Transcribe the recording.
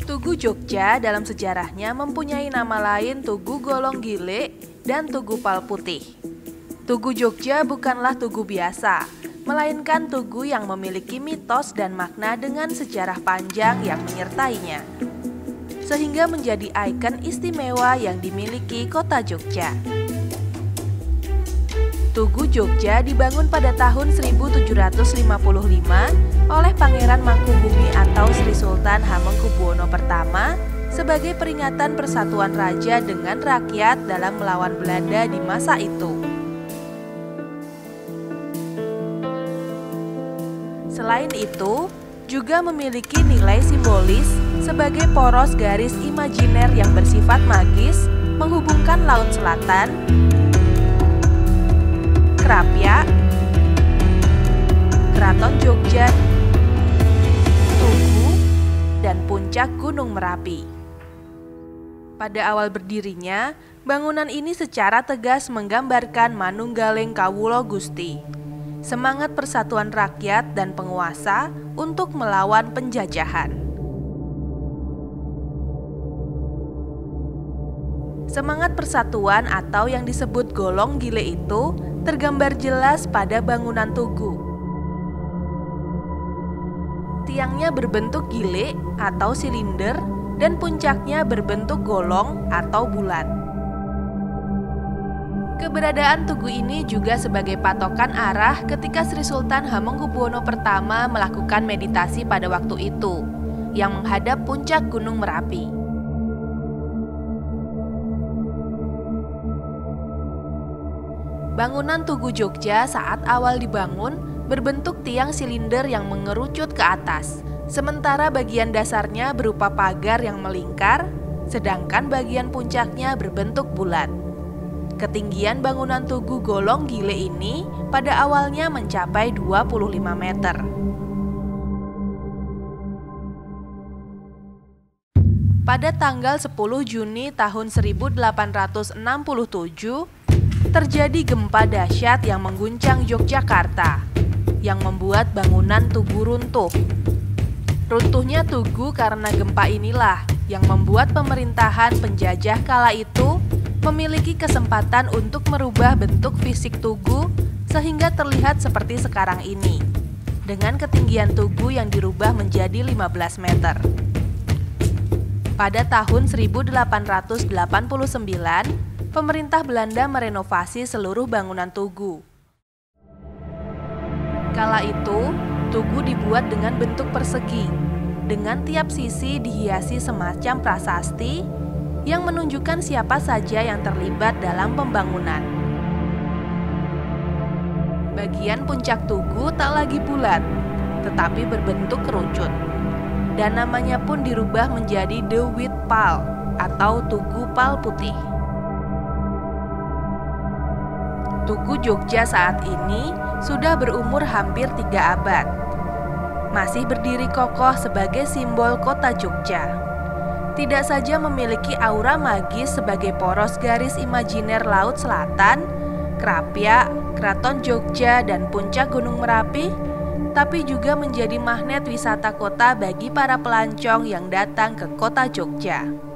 Tugu Jogja dalam sejarahnya mempunyai nama lain Tugu Golong Gile dan Tugu Pal Putih. Tugu Jogja bukanlah tugu biasa, melainkan tugu yang memiliki mitos dan makna dengan sejarah panjang yang menyertainya, sehingga menjadi ikon istimewa yang dimiliki kota Jogja. Tugu Jogja dibangun pada tahun 1755 oleh Pangeran Mangkubumi atau Sri Sultan Hamengkubuwono I sebagai peringatan persatuan raja dengan rakyat dalam melawan Belanda di masa itu. Selain itu, juga memiliki nilai simbolis sebagai poros garis imajiner yang bersifat magis menghubungkan Laut Selatan, Krapyak, Keraton Jogja, Tugu, dan puncak Gunung Merapi. Pada awal berdirinya, bangunan ini secara tegas menggambarkan manunggaling kawula Gusti, semangat persatuan rakyat dan penguasa untuk melawan penjajahan. Semangat persatuan atau yang disebut Golong Gile itu tergambar jelas pada bangunan tugu. Tiangnya berbentuk gile atau silinder dan puncaknya berbentuk golong atau bulat. Keberadaan tugu ini juga sebagai patokan arah ketika Sri Sultan Hamengkubuwono I melakukan meditasi pada waktu itu, yang menghadap puncak Gunung Merapi. Bangunan Tugu Jogja saat awal dibangun berbentuk tiang silinder yang mengerucut ke atas, sementara bagian dasarnya berupa pagar yang melingkar, sedangkan bagian puncaknya berbentuk bulat. Ketinggian bangunan Tugu Golong Gile ini pada awalnya mencapai 25 meter. Pada tanggal 10 Juni tahun 1867, terjadi gempa dahsyat yang mengguncang Yogyakarta, yang membuat bangunan tugu runtuh. Runtuhnya tugu karena gempa inilah yang membuat pemerintahan penjajah kala itu memiliki kesempatan untuk merubah bentuk fisik tugu sehingga terlihat seperti sekarang ini, dengan ketinggian tugu yang dirubah menjadi 15 meter. Pada tahun 1889, pemerintah Belanda merenovasi seluruh bangunan tugu. Kala itu, tugu dibuat dengan bentuk persegi, dengan tiap sisi dihiasi semacam prasasti yang menunjukkan siapa saja yang terlibat dalam pembangunan. Bagian puncak tugu tak lagi bulat, tetapi berbentuk kerucut, dan namanya pun dirubah menjadi The White Pal atau Tugu Pal Putih. Tugu Jogja saat ini sudah berumur hampir 3 abad. Masih berdiri kokoh sebagai simbol kota Jogja. Tidak saja memiliki aura magis sebagai poros garis imajiner Laut Selatan, Krapyak, Keraton Jogja, dan puncak Gunung Merapi, tapi juga menjadi magnet wisata kota bagi para pelancong yang datang ke kota Jogja.